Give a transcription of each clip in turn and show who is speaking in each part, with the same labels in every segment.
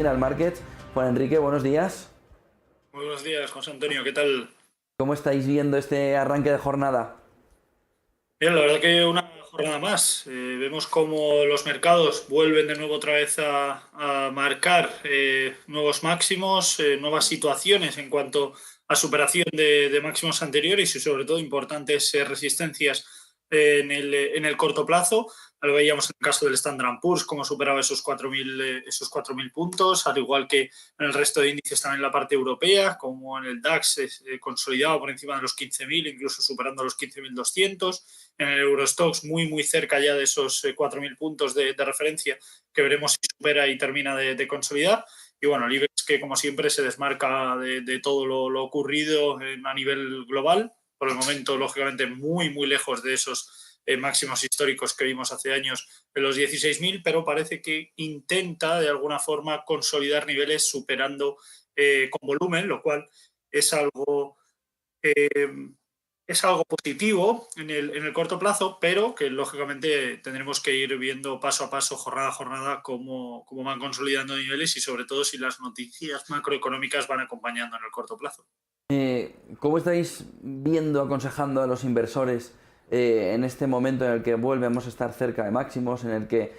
Speaker 1: Final Markets. Juan Enrique, buenos días.
Speaker 2: Muy buenos días, José Antonio, ¿qué tal?
Speaker 1: ¿Cómo estáis viendo este arranque de jornada?
Speaker 2: Bien, la verdad que una jornada más. Vemos cómo los mercados vuelven de nuevo otra vez a marcar nuevos máximos, nuevas situaciones en cuanto a superación de máximos anteriores y sobre todo importantes resistencias en el corto plazo. Lo veíamos en el caso del Standard Poor's, cómo superaba esos 4.000 puntos, al igual que en el resto de índices también en la parte europea, como en el DAX consolidado por encima de los 15.000, incluso superando los 15.200. En el Eurostoxx muy cerca ya de esos 4.000 puntos de referencia, que veremos si supera y termina de consolidar. Y bueno, el IBEX, que como siempre se desmarca de todo lo ocurrido a nivel global, por el momento lógicamente muy lejos de esos máximos históricos que vimos hace años en los 16.000, pero parece que intenta de alguna forma consolidar niveles superando con volumen, lo cual es algo eh, es algo positivo en el corto plazo, pero que lógicamente tendremos que ir viendo paso a paso, jornada a jornada, cómo van consolidando niveles y sobre todo si las noticias macroeconómicas van acompañando en el corto plazo.
Speaker 1: ¿Cómo estáis viendo, aconsejando a los inversores en este momento en el que volvemos a estar cerca de máximos, en el que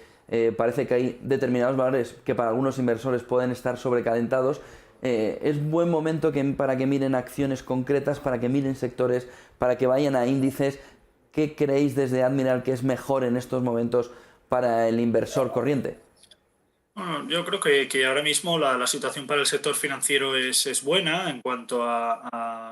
Speaker 1: parece que hay determinados valores que para algunos inversores pueden estar sobrecalentados? Es buen momento para que miren acciones concretas, para que miren sectores, para que vayan a índices. ¿Qué creéis desde Admiral que es mejor en estos momentos para el inversor corriente?
Speaker 2: Bueno, yo creo que ahora mismo la situación para el sector financiero es buena en cuanto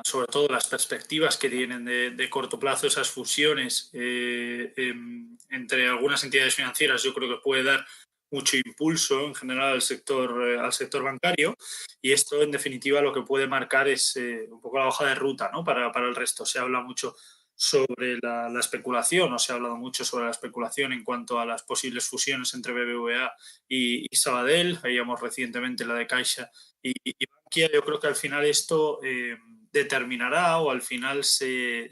Speaker 2: sobre todo las perspectivas que tienen de corto plazo, esas fusiones entre algunas entidades financieras. Yo creo que puede dar mucho impulso en general al sector bancario, y esto en definitiva lo que puede marcar es un poco la hoja de ruta, ¿no? Para el resto. Se habla mucho sobre la especulación, o se ha hablado mucho sobre la especulación en cuanto a las posibles fusiones entre BBVA y Sabadell. Veíamos recientemente la de Caixa y Bankia. Yo creo que al final esto determinará, o al final se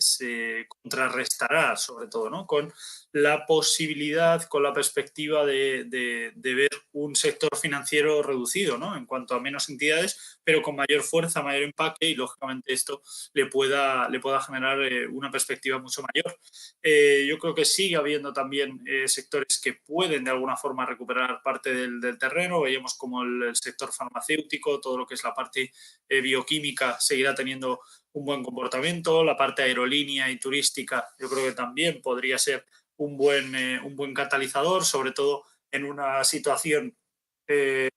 Speaker 2: contrarrestará sobre todo, ¿no? Con la posibilidad, con la perspectiva de ver un sector financiero reducido, ¿no? En cuanto a menos entidades, pero con mayor fuerza, mayor impacto, y lógicamente esto le pueda generar una perspectiva mucho mayor. Yo creo que sigue habiendo también sectores que pueden de alguna forma recuperar parte del terreno. Veíamos como el sector farmacéutico, todo lo que es la parte bioquímica seguirá teniendo un buen comportamiento. La parte aerolínea y turística yo creo que también podría ser un buen catalizador, sobre todo en una situación de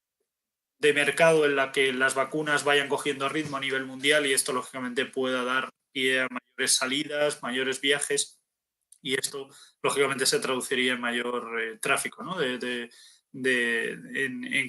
Speaker 2: mercado en la que las vacunas vayan cogiendo ritmo a nivel mundial, y esto lógicamente pueda dar pie a mayores salidas, mayores viajes, y esto lógicamente se traduciría en mayor tráfico, ¿no? En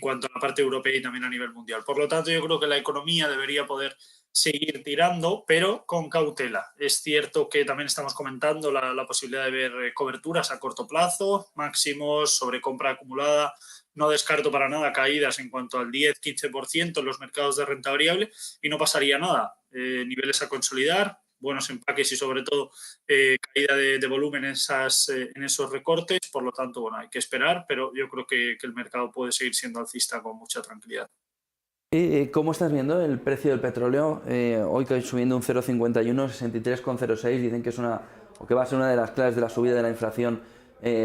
Speaker 2: cuanto a la parte europea y también a nivel mundial. Por lo tanto, yo creo que la economía debería poder seguir tirando, pero con cautela. Es cierto que también estamos comentando la posibilidad de ver coberturas a corto plazo, máximos sobre compra acumulada. No descarto para nada caídas en cuanto al 10-15% en los mercados de renta variable, y no pasaría nada. Niveles a consolidar, buenos empaques y sobre todo caída de volumen en esos recortes. Por lo tanto, bueno, hay que esperar, pero yo creo que el mercado puede seguir siendo alcista con mucha tranquilidad.
Speaker 1: ¿Cómo estás viendo el precio del petróleo? Hoy que subiendo un 0,51, 63,06, dicen que es o que va a ser una de las claves de la subida de la inflación,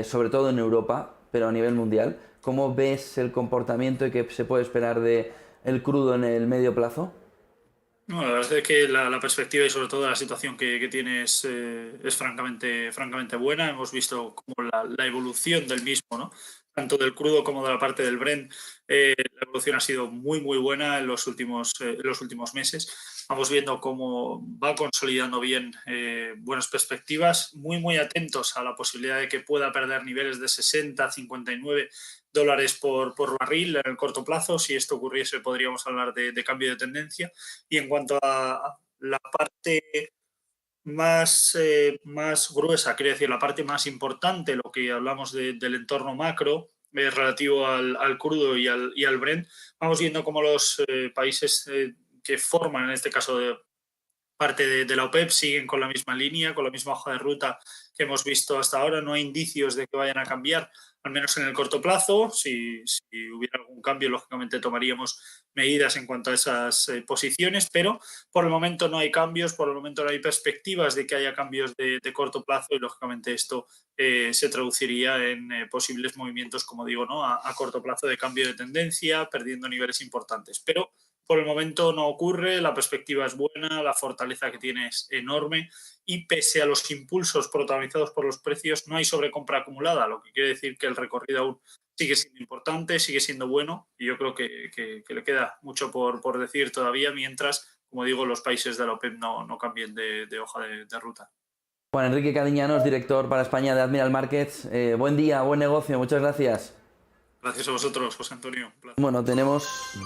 Speaker 1: sobre todo en Europa, pero a nivel mundial. ¿Cómo ves el comportamiento y qué se puede esperar de el crudo en el medio plazo?
Speaker 2: No, la verdad es que la perspectiva y sobre todo la situación que tiene es francamente buena. Hemos visto como la evolución del mismo, ¿no? Tanto del crudo como de la parte del Brent. La evolución ha sido muy buena en los últimos meses. Vamos viendo cómo va consolidando bien buenas perspectivas, muy atentos a la posibilidad de que pueda perder niveles de 60, 59 dólares por barril en el corto plazo. Si esto ocurriese, podríamos hablar de cambio de tendencia. Y en cuanto a la parte más gruesa, quiere decir, la parte más importante, lo que hablamos del entorno macro relativo al crudo y al Brent, vamos viendo cómo los países que forman, en este caso parte de la OPEP siguen con la misma línea, con la misma hoja de ruta que hemos visto hasta ahora. No hay indicios de que vayan a cambiar, al menos en el corto plazo. Si hubiera algún cambio, lógicamente tomaríamos medidas en cuanto a esas posiciones, pero por el momento no hay cambios, por el momento no hay perspectivas de que haya cambios de corto plazo y lógicamente esto se traduciría en posibles movimientos, como digo, ¿no? a corto plazo de cambio de tendencia, perdiendo niveles importantes. Pero por el momento no ocurre, la perspectiva es buena, la fortaleza que tiene es enorme y pese a los impulsos protagonizados por los precios no hay sobrecompra acumulada, lo que quiere decir que el recorrido aún sigue siendo importante, sigue siendo bueno y yo creo que le queda mucho por decir todavía mientras, como digo, los países de la OPEP no cambien de hoja de ruta.
Speaker 1: Juan Enrique Cadiñanos, director para España de Admiral Markets. Buen día, buen negocio, muchas gracias.
Speaker 2: Gracias a vosotros, José Antonio. Un placer.
Speaker 1: Bueno, tenemos